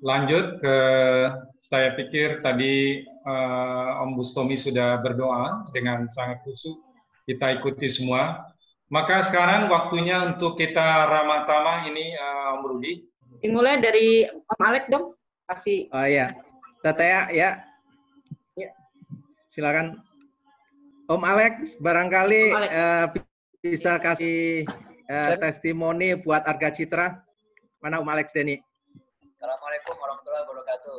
lanjut ke saya pikir tadi Om Bustomi sudah berdoa dengan sangat khusyuk. Kita ikuti semua. Maka sekarang waktunya untuk kita ramah tamah ini Om Rudi. Dimulai dari Om Alek dong. Kasih. Oh iya. Tetea ya. Ya. Silakan. Om Alex, barangkali Om Alex. bisa kasih testimoni buat Arga Citra. Mana Om Alex Denny? Assalamualaikum warahmatullahi wabarakatuh.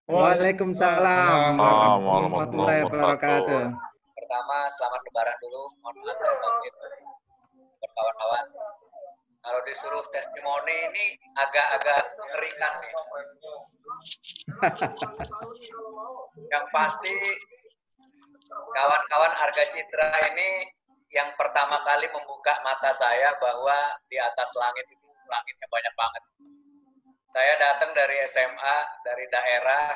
Waalaikumsalam warahmatullahi wabarakatuh. Pertama, selamat lebaran dulu. Mohon maaf ya batin buat kawan-kawan. Kalau disuruh testimoni ini agak-agak mengerikan nih. Yang pasti kawan-kawan Arga Citra ini yang pertama kali membuka mata saya bahwa di atas langit itu langitnya banyak banget. Saya datang dari SMA, dari daerah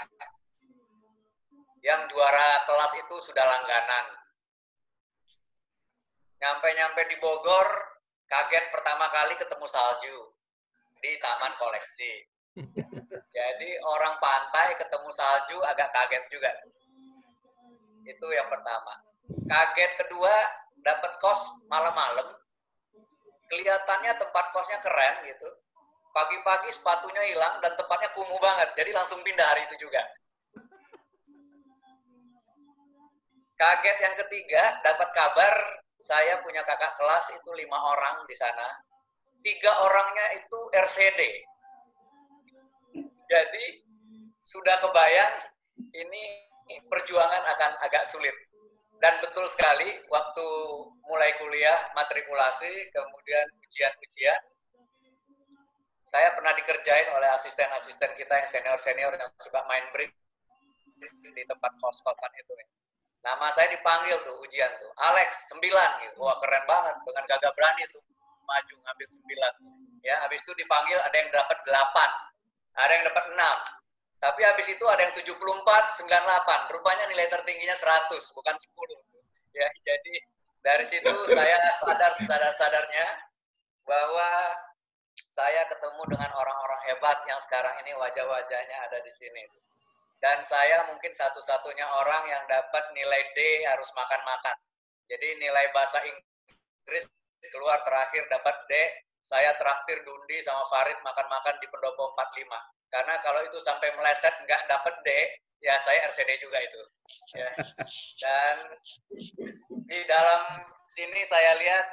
yang juara kelas itu sudah langganan. Nyampe-nyampe di Bogor, kaget pertama kali ketemu salju di Taman Koleksi. Jadi orang pantai ketemu salju agak kaget juga. Itu yang pertama. Kaget kedua, dapat kos malam-malam. Kelihatannya tempat kosnya keren gitu. Pagi-pagi sepatunya hilang dan tempatnya kumuh banget. Jadi langsung pindah hari itu juga. Kaget yang ketiga, dapat kabar saya punya kakak kelas itu 5 orang di sana. 3 orangnya itu RCD. Jadi sudah kebayang ini perjuangan akan agak sulit. Dan betul sekali, waktu mulai kuliah, matrikulasi, kemudian ujian-ujian, saya pernah dikerjain oleh asisten-asisten kita yang senior-senior yang suka main bridge di tempat kos-kosan itu. Nama saya dipanggil tuh ujian tuh, Alex 9 gitu. Wah keren banget, dengan gagah berani tuh maju ngambil 9. Ya, habis itu dipanggil ada yang dapat 8, ada yang dapat 6. Tapi habis itu ada yang 74, 98. Rupanya nilai tertingginya 100, bukan 10. Ya, jadi dari situ saya sadar-sadarnya bahwa saya ketemu dengan orang-orang hebat yang sekarang ini wajah-wajahnya ada di sini. Dan saya mungkin satu-satunya orang yang dapat nilai D harus makan-makan. Jadi nilai bahasa Inggris keluar terakhir dapat D, saya traktir Dundi sama Farid makan-makan di pendopo 45. Karena kalau itu sampai meleset nggak dapat D, ya saya RCD juga itu. Ya. Dan di dalam sini saya lihat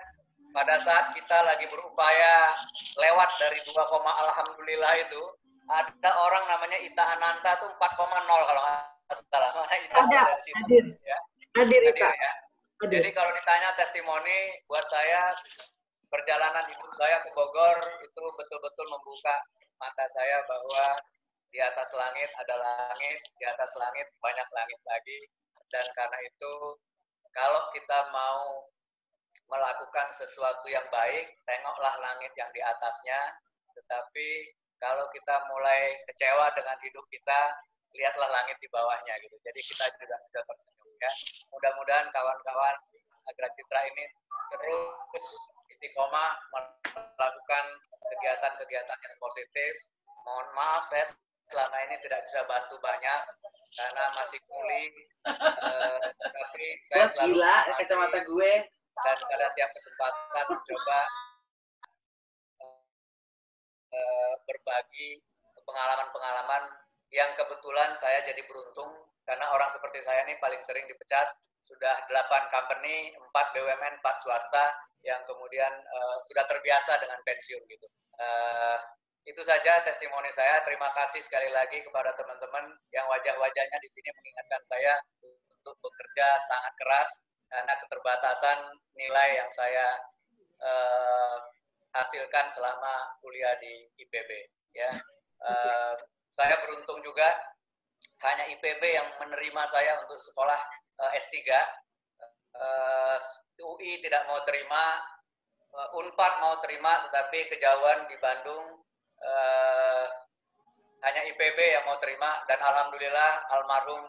pada saat kita lagi berupaya lewat dari 2, alhamdulillah itu, ada orang namanya Ita Ananta tuh 4,0 kalau nggak salah. Ita ada, dari situ, hadir. Ya. Hadir, Ita. Ya. Hadir. Jadi kalau ditanya testimoni, buat saya perjalanan hidup saya ke Bogor itu betul-betul membuka mata saya bahwa di atas langit ada langit, di atas langit banyak langit lagi. Dan karena itu, kalau kita mau melakukan sesuatu yang baik, tengoklah langit yang di atasnya. Tetapi kalau kita mulai kecewa dengan hidup kita, lihatlah langit di bawahnya gitu. Jadi kita juga sudah tersenyum ya. Mudah-mudahan kawan-kawan Arga Citra ini terus istiqomah melakukan kegiatan-kegiatan yang positif. Mohon maaf saya selama ini tidak bisa bantu banyak karena masih kuli. Tapi saya selalu gila kacamata gue. Dan pada tiap kesempatan coba berbagi pengalaman-pengalaman yang kebetulan saya jadi beruntung karena orang seperti saya ini paling sering dipecat. Sudah 8 company, 4 BUMN, 4 swasta yang kemudian sudah terbiasa dengan pensiun gitu. Itu saja testimoni saya. Terima kasih sekali lagi kepada teman-teman yang wajah-wajahnya di sini mengingatkan saya untuk bekerja sangat keras karena keterbatasan nilai yang saya hasilkan selama kuliah di IPB. Ya, saya beruntung juga hanya IPB yang menerima saya untuk sekolah S3. UI tidak mau terima, Unpad mau terima, tetapi kejauhan di Bandung hanya IPB yang mau terima. Dan alhamdulillah almarhum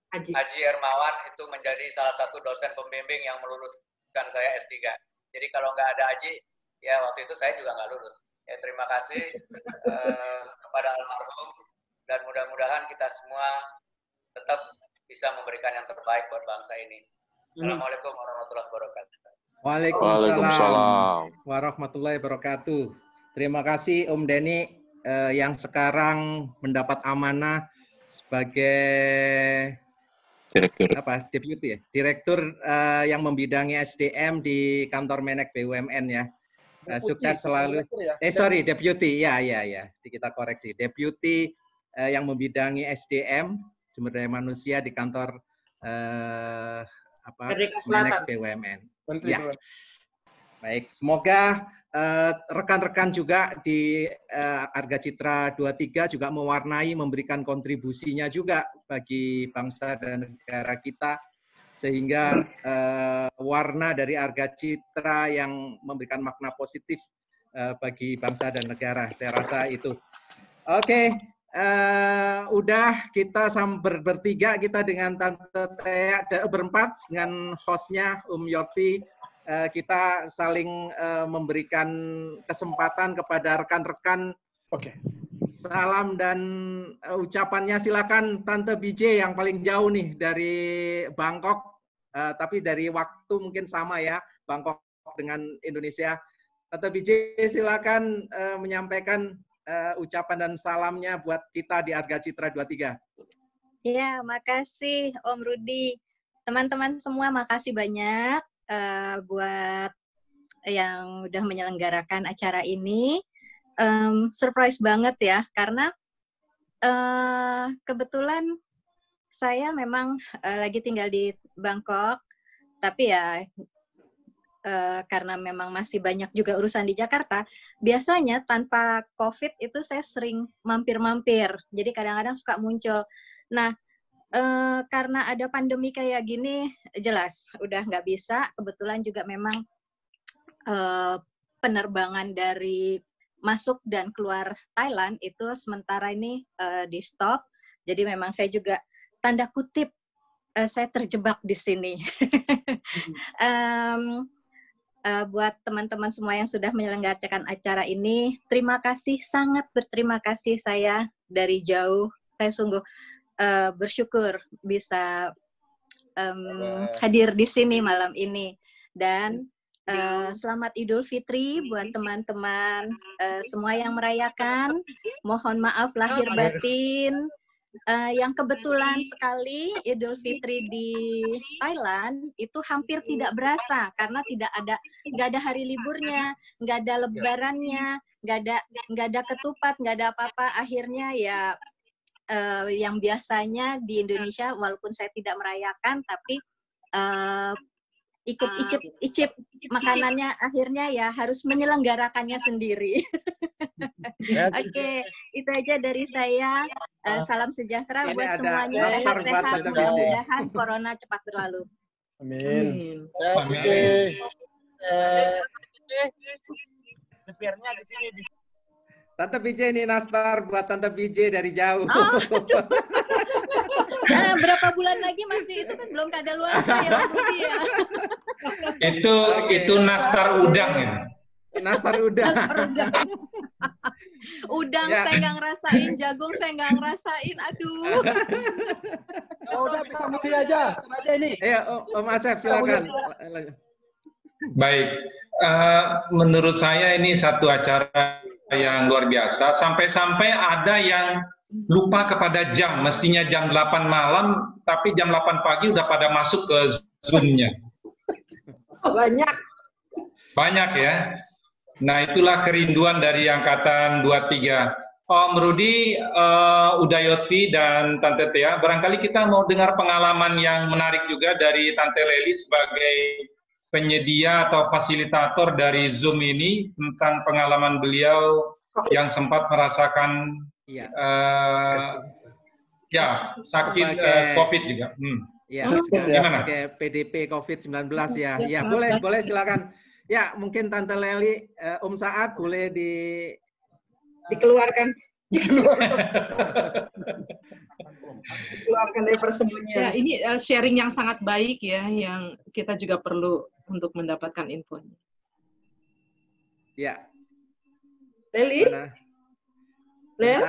Haji Hermawan itu menjadi salah satu dosen pembimbing yang meluluskan saya S3. Jadi kalau nggak ada Haji, ya waktu itu saya juga nggak lulus. Ya, terima kasih kepada almarhum dan mudah-mudahan kita semua tetap bisa memberikan yang terbaik buat bangsa ini. Assalamualaikum warahmatullahi wabarakatuh. Waalaikumsalam warahmatullahi wabarakatuh. Terima kasih Om Denny yang sekarang mendapat amanah sebagai deputi ya, direktur yang membidangi SDM di kantor Menek BUMN ya. Sukses selalu. Deputi ya. Kita koreksi. Deputi yang membidangi SDM sumber daya manusia di kantor Menek BUMN. Ya. Baik, semoga rekan-rekan juga di Arga Citra 23 juga mewarnai, memberikan kontribusinya juga bagi bangsa dan negara kita, sehingga warna dari Arga Citra yang memberikan makna positif bagi bangsa dan negara. Saya rasa itu. Oke, udah kita bertiga, kita dengan Tante Tea, berempat dengan hostnya Yotvi. Kita saling memberikan kesempatan kepada rekan-rekan. Salam dan ucapannya silakan Tante BJ yang paling jauh nih dari Bangkok, tapi dari waktu mungkin sama ya, Bangkok dengan Indonesia. Tante BJ silakan menyampaikan ucapan dan salamnya buat kita di Arga Citra 23. Ya, makasih Om Rudi. Teman-teman semua makasih banyak buat yang udah menyelenggarakan acara ini. Surprise banget ya, karena kebetulan saya memang lagi tinggal di Bangkok, tapi ya karena memang masih banyak juga urusan di Jakarta, biasanya tanpa COVID itu saya sering mampir-mampir, jadi kadang-kadang suka muncul. Nah, karena ada pandemi kayak gini, jelas udah nggak bisa. Kebetulan juga memang penerbangan dari masuk dan keluar Thailand itu sementara ini di stop. Jadi memang saya juga tanda kutip saya terjebak di sini. Buat teman-teman semua yang sudah menyelenggarakan acara ini, terima kasih, sangat berterima kasih saya dari jauh. Saya sungguh bersyukur bisa hadir di sini malam ini. Dan selamat Idul Fitri buat teman-teman semua yang merayakan. Mohon maaf lahir batin. Yang kebetulan sekali Idul Fitri di Thailand itu hampir tidak berasa karena nggak ada hari liburnya, nggak ada lebarannya, nggak ada ketupat, nggak ada apa-apa. Akhirnya ya yang biasanya di Indonesia, walaupun saya tidak merayakan, tapi ikut icip makanannya, akhirnya ya harus menyelenggarakannya sendiri. Oke, itu aja dari saya. Salam sejahtera buat semuanya, sehat-sehat, mudah-mudahan corona cepat berlalu. Amin. Tante BJ ini nastar buat Tante BJ dari jauh. Berapa bulan lagi masih itu kan belum kadaluarsa ya Pak Budi ya. Itu nastar udang ya. Nastar udang. Udang ya. Saya nggak ngerasain, jagung saya nggak ngerasain, aduh. Udah bisa mulai aja ini. Ayo Om Asep silakan. Baik, menurut saya ini satu acara yang luar biasa. Sampai-sampai ada yang lupa kepada jam, mestinya jam 8 malam, tapi jam 8 pagi udah pada masuk ke Zoom-nya. Banyak ya. Nah, itulah kerinduan dari Angkatan 23. Om Rudi, Udayotvi, dan Tante Tea, barangkali kita mau dengar pengalaman yang menarik juga dari Tante Leli sebagai penyedia atau fasilitator dari Zoom ini, tentang pengalaman beliau yang sempat merasakan sakit COVID juga. Ya, gimana? PDP COVID-19 ya. Ya, boleh silakan. Ya, mungkin Tante Leli, Om Saad boleh dikeluarkan. Dikeluarkan dari persembunyian. Ya, ini sharing yang sangat baik ya, yang kita juga perlu untuk mendapatkan infonya. Ya. Leli? Mana? Lel?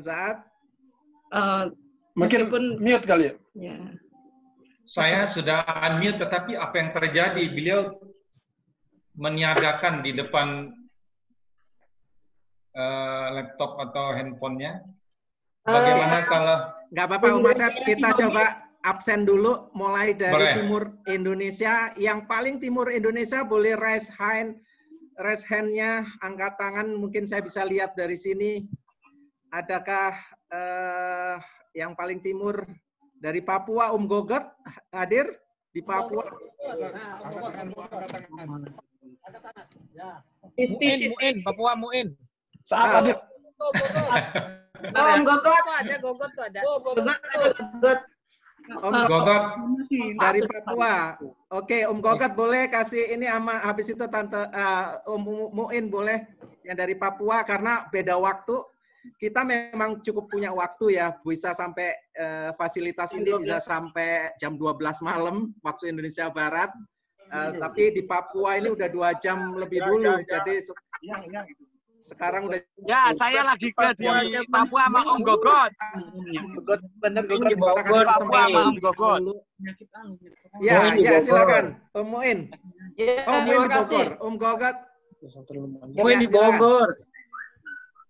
Saat. Mungkin Meskipun mute kali ya. ya. Saya sudah unmute, tetapi apa yang terjadi? Beliau meniadakan di depan laptop atau handphonenya. Bagaimana kalau... Nggak apa-apa, Om Asep, kita coba absen dulu, mulai dari Boleh. timur Indonesia. Yang paling timur Indonesia boleh raise hand-nya, angkat tangan. Mungkin saya bisa lihat dari sini. Adakah yang paling timur dari Papua, Om Gogot hadir di Papua? Muin, Papua Muin. Saat hadir. Om Gogot. Ada Gogot tuh ada. Gogot. Om Gogot, dari Papua. Oke, Om Gogot boleh kasih ini sama habis itu Tante Om Muin boleh yang dari Papua karena beda waktu. Kita memang cukup punya waktu ya, bisa sampai fasilitas ini bisa sampai jam 12 malam waktu Indonesia Barat. Tapi di Papua ini udah 2 jam lebih dulu. Jadi sekarang udah. Ya, saya lagi ke di Papua sama Om Gogot. Bener Di Papua sama Om Gogot. Ya, silakan Om Muin. Ya, Om Muin terima di kasih. Bogor. Om Gogot. Muin di silakan. Bogor.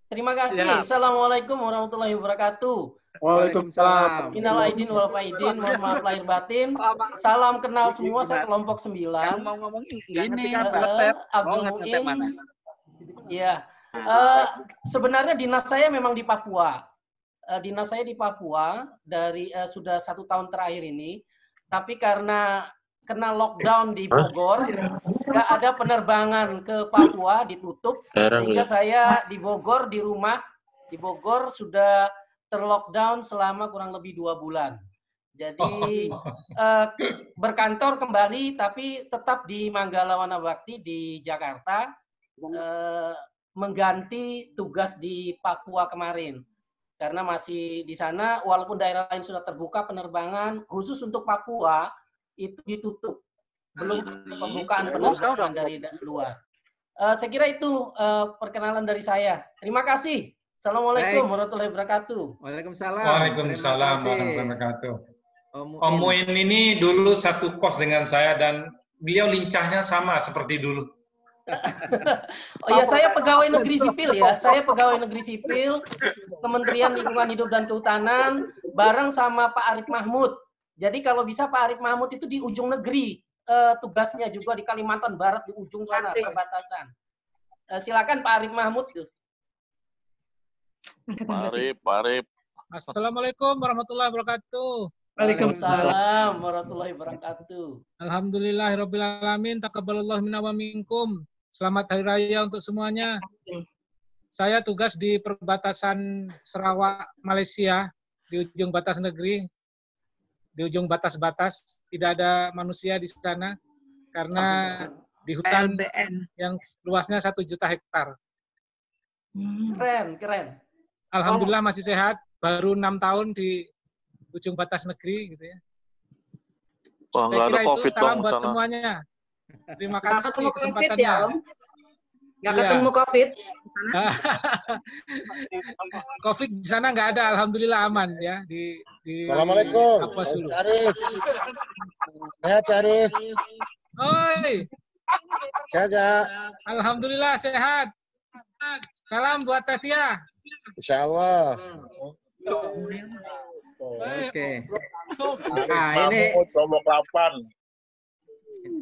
Terima kasih. Ya. Assalamualaikum warahmatullahi wabarakatuh. Waalaikumsalam. Minal aidin wal faidin, mohon maaf lahir batin. Salam kenal semua, saya kelompok 9. Yang mau ngomong ini Abdul Muin. Ya. Sebenarnya dinas saya memang di Papua. Dinas saya di Papua dari sudah 1 tahun terakhir ini. Tapi karena kena lockdown di Bogor, nggak ada penerbangan ke Papua, ditutup. Sehingga saya di Bogor, di rumah, di Bogor sudah terlockdown selama kurang lebih 2 bulan. Jadi berkantor kembali, tapi tetap di Manggala Wanabakti di Jakarta, mengganti tugas di Papua kemarin. Karena masih di sana, walaupun daerah lain sudah terbuka penerbangan, khusus untuk Papua, itu ditutup. Belum pembukaan penerbangan dari luar. Saya kira itu perkenalan dari saya. Terima kasih. Assalamualaikum warahmatullahi wabarakatuh. Waalaikumsalam. Waalaikumsalam warahmatullahi wabarakatuh. Om Muin ini dulu satu kos dengan saya dan beliau lincahnya sama seperti dulu. Oh ya, saya pegawai negeri sipil ya. Saya pegawai negeri sipil Kementerian Lingkungan Hidup dan Kehutanan bareng sama Pak Arif Mahmud. Jadi kalau bisa Pak Arif Mahmud itu di ujung negeri tugasnya juga di Kalimantan Barat di ujung sana perbatasan. Silakan Pak Arif Mahmud tuh. Pak Arif. Assalamualaikum warahmatullahi wabarakatuh. Waalaikumsalam warahmatullahi wabarakatuh. Alhamdulillahirabbil alamin, taqabbalallahu minna wa minkum. Selamat hari raya untuk semuanya. Saya tugas di perbatasan Sarawak Malaysia di ujung batas negeri. Di ujung batas-batas tidak ada manusia di sana karena di hutan yang luasnya 1 juta hektar. Keren. Alhamdulillah masih sehat, baru 6 tahun di ujung batas negeri gitu ya. Wah, nggak ada COVID salam dong buat sana. semuanya. Terima kasih ketemu kesempatannya. ya, Om? Nggak ketemu COVID di sana? COVID di sana nggak ada, alhamdulillah aman ya di Assalamualaikum. Arif. Ya, Arif. Oi. Jaga. Alhamdulillah sehat. Salam buat Tatia. Insyaallah. Oke. Nah, ini kelompok 8.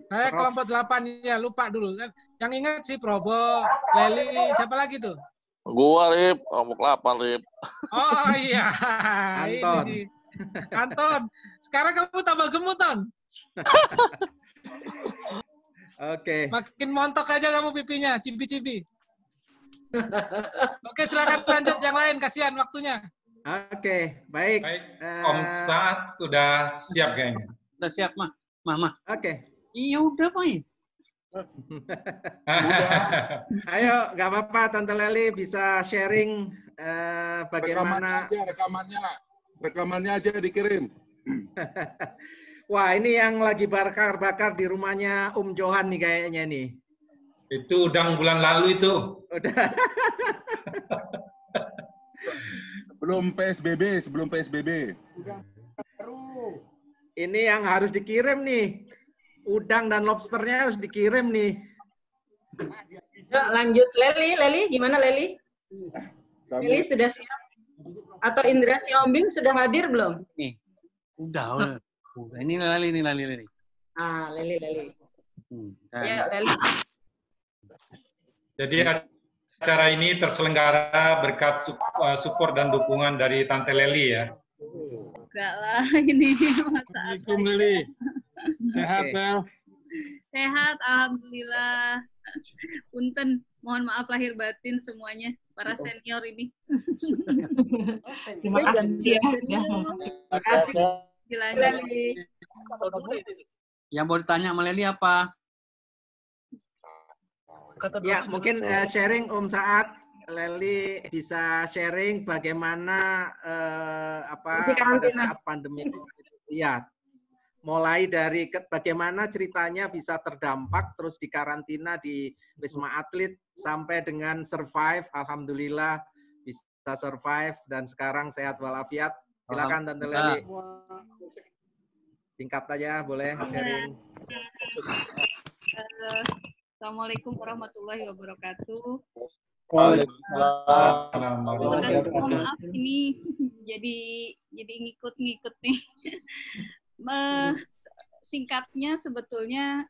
Saya kelompok 8 ya, lupa dulu kan. Yang ingat si Probo, Leli, siapa lagi tuh? Gua Rip, kelompok 8 Rip. Oh iya. Anton. Ini. Anton, sekarang kamu tambah gemuk, Ton. Oke. Makin montok aja kamu pipinya, cibi-cibi. Oke, silakan lanjut yang lain, kasihan waktunya. Oke, baik. Om Saat sudah siap kayaknya. Udah siap, Mah. Oke. Iya udah, Pak. Ayo, nggak apa-apa, Tante Leli bisa sharing bagaimana. Rekamannya aja dikirim. Wah, ini yang lagi bakar-bakar di rumahnya Johan nih kayaknya nih. Itu udang bulan lalu itu. Udah. Belum PSBB, sebelum PSBB. Ini yang harus dikirim nih. Udang dan lobsternya harus dikirim nih. Ya, lanjut Leli, gimana Leli? Leli sudah siap? Atau Indra Siombing sudah hadir belum? Nih, udah. Ini Leli. Ah, Leli. Ya, Leli. Jadi acara ini terselenggara berkat support dan dukungan dari Tante Leli ya. Enggak lah, ini Assalamualaikum Leli. Sehat, Bel? Sehat, alhamdulillah. Punten, mohon maaf lahir batin semuanya, para senior ini. Terima kasih ya. Yang mau ditanya sama Leli apa? Ya, mungkin sharing Om Saat. Leli bisa sharing bagaimana pada saat pandemi. Iya, mulai dari bagaimana ceritanya bisa terdampak, terus dikarantina di Wisma Atlet sampai dengan survive. Alhamdulillah bisa survive dan sekarang sehat walafiat. Silakan Tante Leli. Singkat aja, boleh sharing. Assalamualaikum warahmatullahi wabarakatuh. Waalaikumsalam. Maaf ini jadi ngikut nih. Singkatnya sebetulnya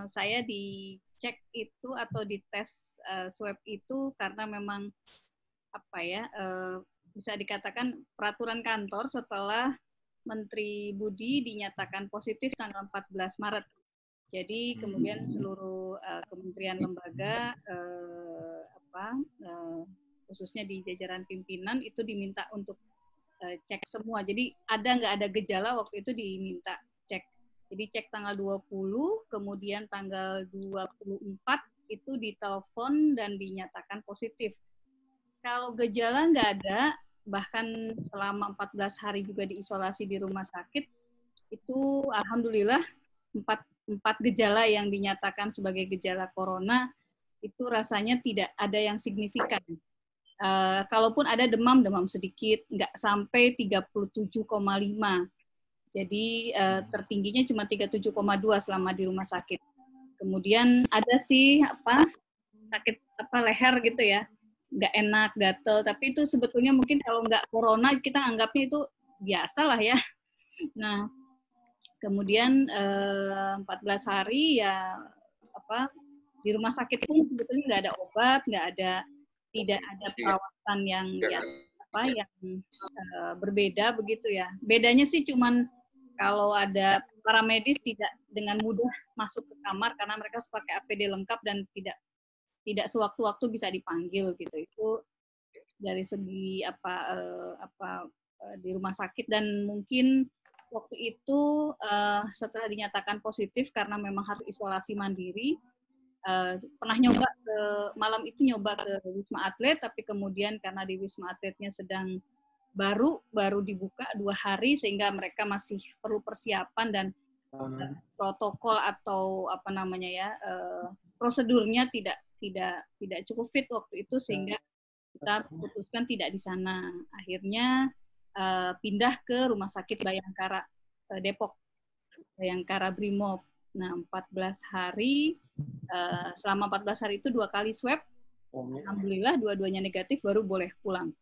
saya dicek itu atau dites swab itu karena memang bisa dikatakan peraturan kantor setelah Menteri Budi dinyatakan positif tanggal 14 Maret. Jadi kemudian seluruh kementerian lembaga khususnya di jajaran pimpinan itu diminta untuk cek semua. Jadi ada nggak ada gejala waktu itu diminta cek. Jadi cek tanggal 20, kemudian tanggal 24 itu ditelepon dan dinyatakan positif. Kalau gejala nggak ada, bahkan selama 14 hari juga diisolasi di rumah sakit, itu alhamdulillah 4 gejala yang dinyatakan sebagai gejala corona itu rasanya tidak ada yang signifikan. Kalaupun ada demam sedikit, nggak sampai 37,5. Jadi tertingginya cuma 37,2 selama di rumah sakit. Kemudian ada sih sakit leher gitu ya, nggak enak, gatel. Tapi itu sebetulnya mungkin kalau nggak corona kita anggapnya itu biasa lah ya. Nah, kemudian 14 hari ya di rumah sakit pun sebetulnya nggak ada obat, tidak ada perawatan yang berbeda begitu ya. Bedanya sih cuman kalau ada paramedis tidak dengan mudah masuk ke kamar karena mereka harus pakai APD lengkap dan tidak sewaktu-waktu bisa dipanggil gitu. Itu dari segi di rumah sakit. Dan mungkin waktu itu setelah dinyatakan positif karena memang harus isolasi mandiri, pernah malam itu nyoba ke Wisma Atlet, tapi kemudian karena di Wisma Atletnya sedang baru dibuka 2 hari sehingga mereka masih perlu persiapan dan protokol atau prosedurnya tidak cukup fit waktu itu sehingga kita putuskan tidak di sana. Akhirnya pindah ke Rumah Sakit Bayangkara Depok, Bayangkara Brimob. Nah, 14 hari, selama 14 hari itu 2 kali swab, alhamdulillah dua-duanya negatif, baru boleh pulang.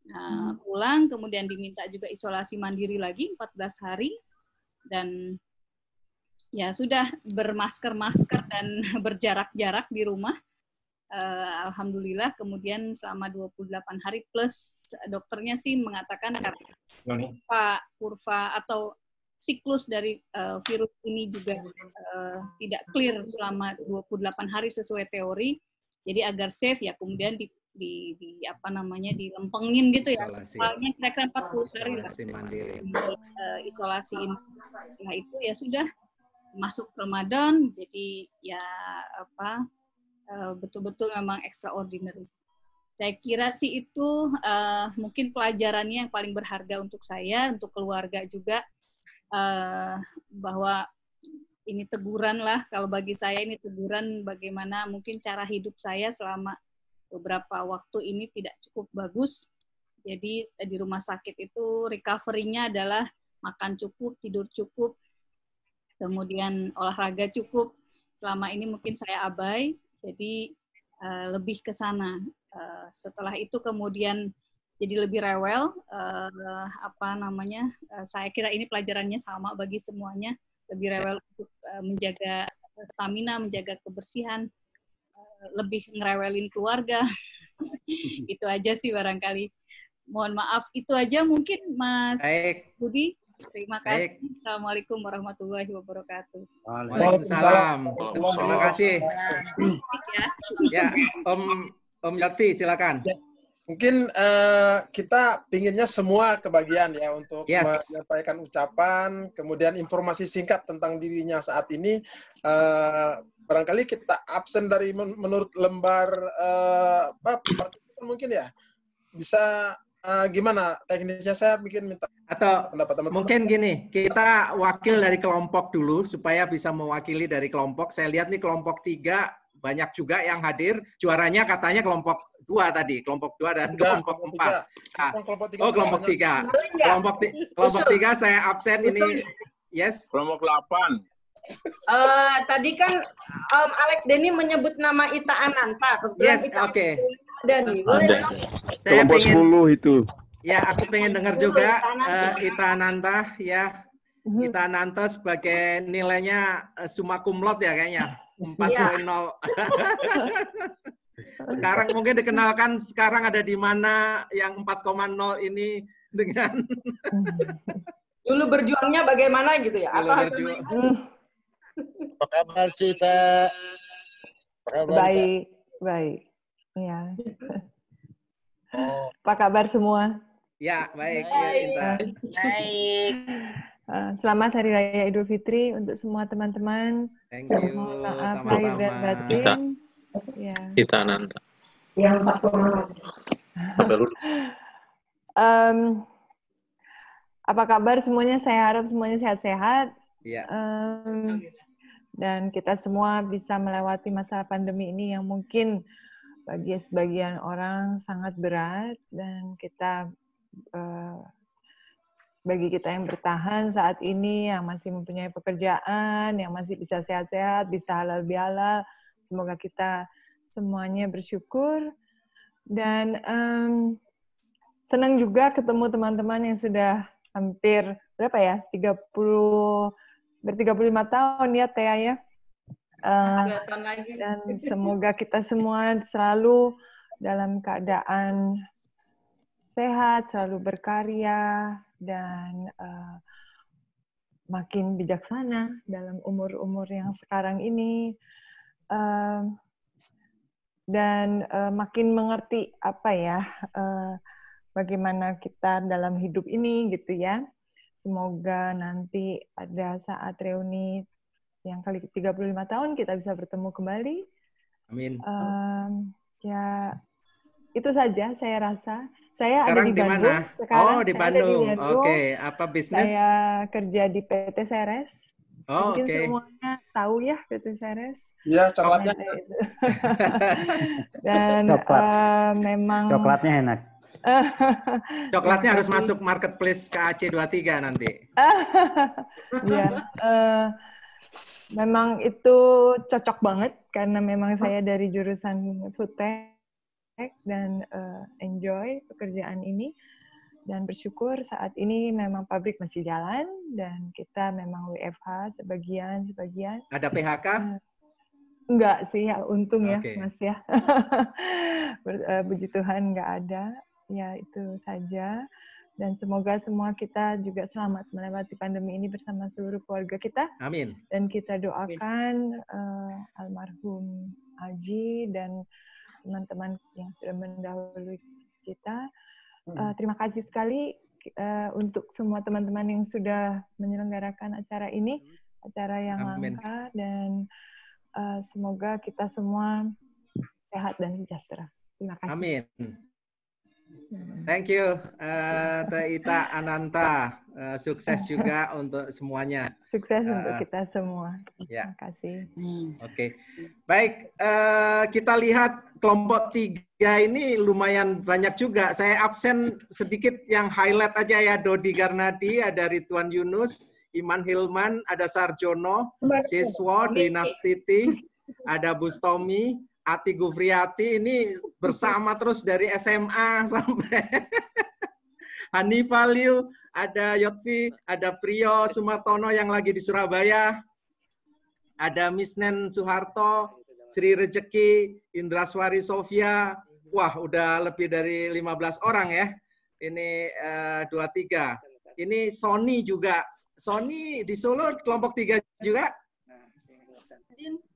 Nah, pulang, kemudian diminta juga isolasi mandiri lagi 14 hari, dan ya sudah bermasker-masker dan berjarak-jarak di rumah. Alhamdulillah, kemudian selama 28 hari plus dokternya sih mengatakan kurva atau siklus dari virus ini juga tidak clear selama 28 hari sesuai teori. Jadi agar safe ya kemudian dilempengin gitu ya. Soalnya kira-kira 40 hari isolasi ini. Nah itu ya sudah masuk Ramadan, jadi ya betul-betul memang extraordinary. Saya kira sih itu mungkin pelajarannya yang paling berharga untuk saya, untuk keluarga juga, bahwa ini teguran lah, kalau bagi saya ini teguran bagaimana mungkin cara hidup saya selama beberapa waktu ini tidak cukup bagus. Jadi di rumah sakit itu recovery-nya adalah makan cukup, tidur cukup, kemudian olahraga cukup. Selama ini mungkin saya abai, jadi lebih ke sana. Setelah itu kemudian jadi lebih rewel, saya kira ini pelajarannya sama bagi semuanya, lebih rewel untuk menjaga stamina, menjaga kebersihan, lebih ngerewelin keluarga. Itu aja sih barangkali. Mohon maaf, itu aja mungkin Mas Budi. Terima kasih. Assalamualaikum warahmatullahi wabarakatuh. Waalaikumsalam. Terima kasih. Ya, Om Lutfi, silakan. Mungkin kita pinginnya semua kebagian ya untuk menyampaikan ucapan, kemudian informasi singkat tentang dirinya saat ini. Barangkali kita absen dari menurut lembar mungkin ya. Bisa gimana teknisnya, saya bikin minta atau pendapat teman-teman. Mungkin gini, kita wakil dari kelompok dulu supaya bisa mewakili dari kelompok. Saya lihat nih kelompok 3 banyak juga yang hadir. Juaranya katanya kelompok 2 tadi, kelompok 2 dan kelompok 4. Oh, kelompok 3. Kelompok 3 saya absen ini. Yes. Kelompok 8. Tadi kan Om Alex Denny menyebut nama Ita Ananta. Yes, oke. Saya pengen 10 itu. Ya, aku pengen dengar juga Ita Ananta ya. Ita Ananta sebagai nilainya summa cum laude ya kayaknya. 4.0. Sekarang mungkin dikenalkan sekarang ada di mana yang 4.0 ini dengan dulu berjuangnya bagaimana gitu ya? Apa Apa kabar Cita? Baik, baik. Ya. Apa kabar semua? Ya, baik. Baik. Selamat Hari Raya Idul Fitri untuk semua teman-teman. Thank you. Mohon maaf Sama-sama. lahir dan batin. Ya. Kita Ananta. Yang 4.0. Apa kabar semuanya? Saya harap semuanya sehat-sehat. Ya. Dan kita semua bisa melewati masa pandemi ini yang mungkin bagi sebagian orang sangat berat, dan kita bagi kita yang bertahan saat ini, yang masih mempunyai pekerjaan, yang masih bisa sehat-sehat, bisa halal bihalal, semoga kita semuanya bersyukur. Dan senang juga ketemu teman-teman yang sudah hampir berapa ya, 35 tahun ya Tea ya. Dan semoga kita semua selalu dalam keadaan sehat, selalu berkarya, dan makin bijaksana dalam umur-umur yang sekarang ini, dan makin mengerti apa ya, bagaimana kita dalam hidup ini gitu ya. Semoga nanti ada saat reuni yang kali 35 tahun kita bisa bertemu kembali. Amin. Ya, itu saja saya rasa. Saya sekarang ada di Bandung. Mana? Sekarang di Bandung. Oke. Apa bisnis? Saya kerja di PT Ceres. Mungkin oke. semuanya tahu ya PT Ceres. Iya, coklatnya. Dan memang coklatnya enak. Coklatnya harus masuk marketplace KAC23 nanti. Ya, memang itu cocok banget karena memang saya dari jurusan food tech dan enjoy pekerjaan ini, dan bersyukur saat ini memang pabrik masih jalan dan kita memang WFH sebagian. Ada PHK? Enggak sih, ya, untung ya Okay. Mas ya. Puji Tuhan enggak ada. Ya, itu saja. Dan semoga semua kita juga selamat melewati pandemi ini bersama seluruh keluarga kita. Amin. Dan kita doakan almarhum Aji dan teman-teman yang sudah mendahului kita. Terima kasih sekali untuk semua teman-teman yang sudah menyelenggarakan acara ini, acara yang langka, dan semoga kita semua sehat dan sejahtera. Terima kasih. Amin. Thank you, Teh Ita Ananta. Sukses juga untuk semuanya. Sukses untuk kita semua. Ya. Terima kasih. Oke. Baik, kita lihat kelompok 3 ini lumayan banyak juga. Saya absen sedikit yang highlight aja ya. Dodi Garnadi, ada Ridwan Yunus, Iman Hilman, ada Sarjono, Siswo, Dinastiti, ada Bustomi, Ati Gufriyati, ini bersama terus dari SMA sampai Hanifah Liu, ada Yotvi, ada Priyo Sumartono yang lagi di Surabaya, ada Misnen Suharto, Sri Rejeki, Indraswari Sofia, wah udah lebih dari 15 orang ya, ini 23. Ini Sony juga, Sony di Solo kelompok 3 juga?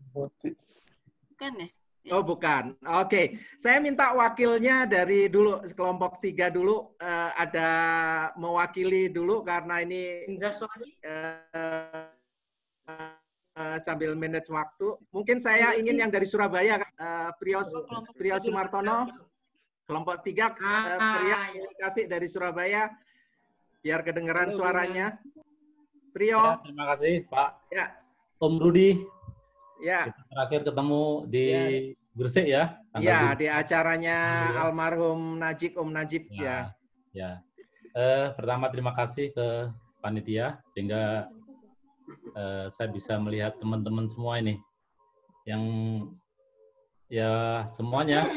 Bukan ya? Oh bukan, oke. Saya minta wakilnya dari dulu kelompok 3 dulu, ada mewakili dulu karena ini sambil manage waktu. Mungkin saya ingin yang dari Surabaya, Priyo Sumartono, kelompok 3, Priyo kasih dari Surabaya, biar kedengeran suaranya. Priyo. Ya, terima kasih Pak. Ya. Om Rudi. Ya. Kita terakhir ketemu di Gresik ya. Iya, di acaranya almarhum Najib, Om Najib ya. Ya. Pertama terima kasih ke panitia sehingga saya bisa melihat teman-teman semua ini yang ya semuanya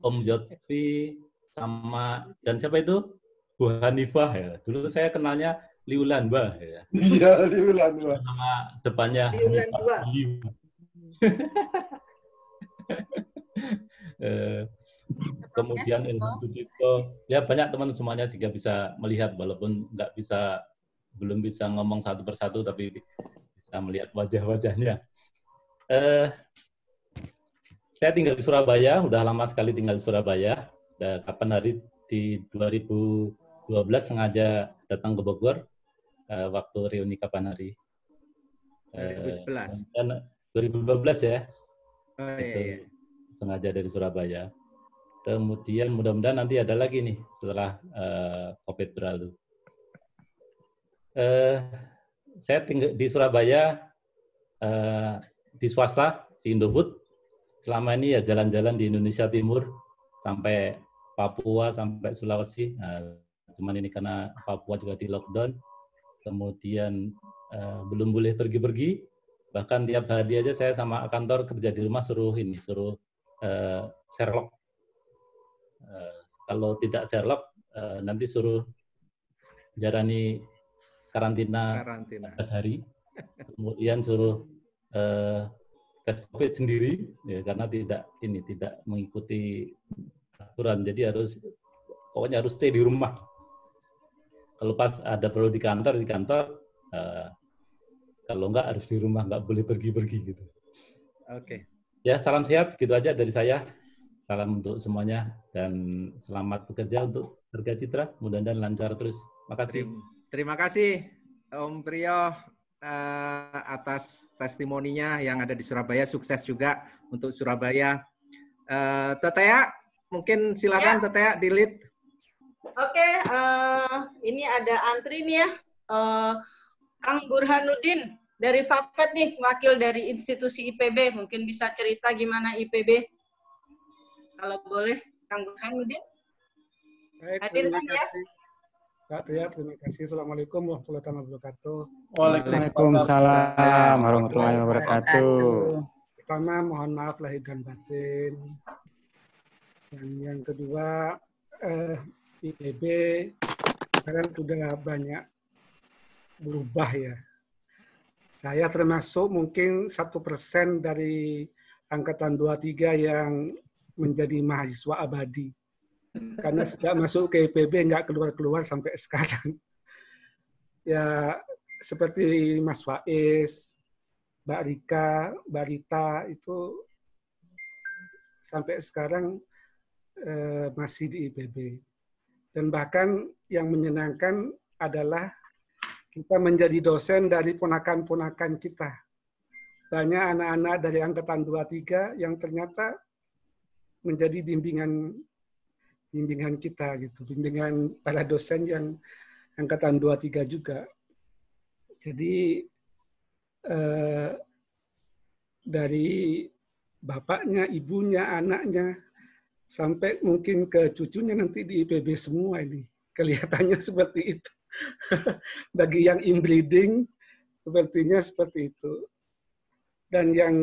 Om Jotvi sama dan siapa itu Bu Hanifah ya. Dulu saya kenalnya Liulan Ba ya. Iya, Liulan Ba. Nama depannya Liulan Ba. Kemudian Ilham Sudipto, ya banyak teman semuanya sehingga bisa melihat walaupun belum bisa ngomong satu persatu tapi bisa melihat wajah-wajahnya. Saya tinggal di Surabaya, udah lama sekali tinggal di Surabaya. Kapan hari di 2012 sengaja datang ke Bogor waktu reuni Kapan hari. 2011. Dan 2012 ya. Oh, iya. Sengaja dari Surabaya. Kemudian mudah-mudahan nanti ada lagi nih setelah COVID berlalu. Saya tinggal di Surabaya di swasta, di Indofood. Selama ini ya jalan-jalan di Indonesia Timur sampai Papua, sampai Sulawesi. Cuman ini karena Papua juga di lockdown. Kemudian belum boleh pergi-pergi. Bahkan tiap hari aja saya sama kantor kerja di rumah suruh Sherlock. Kalau tidak Sherlock, nanti suruh jalani karantina 14 hari. Kemudian suruh tes COVID sendiri, ya, karena tidak mengikuti aturan. Jadi pokoknya harus stay di rumah. Kalau pas ada perlu di kantor. Kalau enggak harus di rumah, enggak boleh pergi-pergi gitu. Oke. Ya, salam sehat, gitu aja dari saya. Salam untuk semuanya dan selamat bekerja untuk Harga Citra. Mudah-mudahan lancar terus. Makasih. Terima kasih Om Priyo atas testimoninya yang ada di Surabaya. Sukses juga untuk Surabaya. Tetea, mungkin silakan Tetea di lead. Oke, ini ada antri nih ya. Kang Burhanuddin dari FAPET nih, wakil dari institusi IPB. Mungkin bisa cerita gimana IPB? Kalau boleh, Kang Burhanuddin. Baik, hadirkan ya. Pak Tia, terima kasih. Assalamualaikum warahmatullahi wabarakatuh. Waalaikumsalam warahmatullahi wabarakatuh. Pertama, mohon maaf lahir dan batin. Dan yang kedua, IPB sekarang sudah banyak berubah ya. Saya termasuk mungkin 1% dari angkatan 23 yang menjadi mahasiswa abadi. Karena sejak masuk ke IPB nggak keluar-keluar sampai sekarang. Ya seperti Mas Faiz, Mbak Rika, Mbak Rita itu sampai sekarang masih di IPB. Dan bahkan yang menyenangkan adalah kita menjadi dosen dari ponakan-ponakan kita. Banyak anak-anak dari angkatan 23 yang ternyata menjadi bimbingan bimbingan kita gitu, bimbingan para dosen yang angkatan 23 juga. Jadi dari bapaknya, ibunya, anaknya, sampai mungkin ke cucunya nanti di IPB semua ini. Kelihatannya seperti itu. Bagi yang inbreeding, sepertinya seperti itu. Dan yang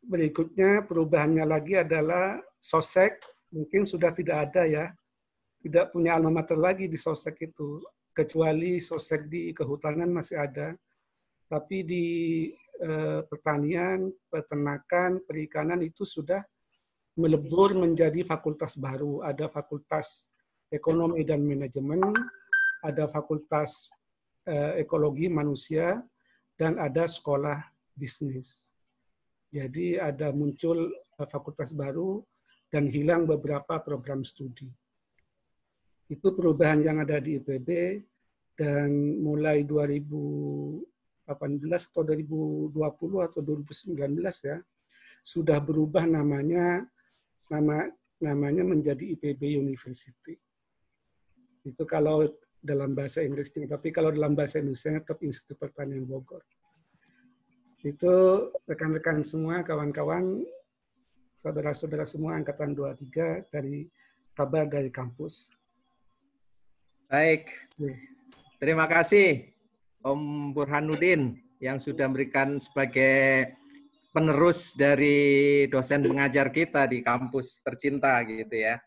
berikutnya perubahannya lagi adalah Sosek, mungkin sudah tidak ada ya. Tidak punya alma mater lagi di Sosek itu. Kecuali Sosek di kehutanan masih ada. Tapi di pertanian, peternakan, perikanan itu sudah melebur menjadi fakultas baru. Ada fakultas ekonomi dan manajemen, ada fakultas ekologi manusia, dan ada sekolah bisnis. Jadi ada muncul fakultas baru dan hilang beberapa program studi. Itu perubahan yang ada di IPB, dan mulai 2018 atau 2020 atau 2019 ya, sudah berubah namanya menjadi IPB University. Itu kalau dalam bahasa Inggrisnya, tapi kalau dalam bahasa Indonesia tetap Institut Pertanian Bogor. Itu rekan-rekan semua, kawan-kawan, saudara-saudara semua angkatan 23 dari kabar dari kampus. Baik, terima kasih Om Burhanuddin yang sudah memberikan sebagai penerus dari dosen pengajar kita di kampus tercinta gitu ya.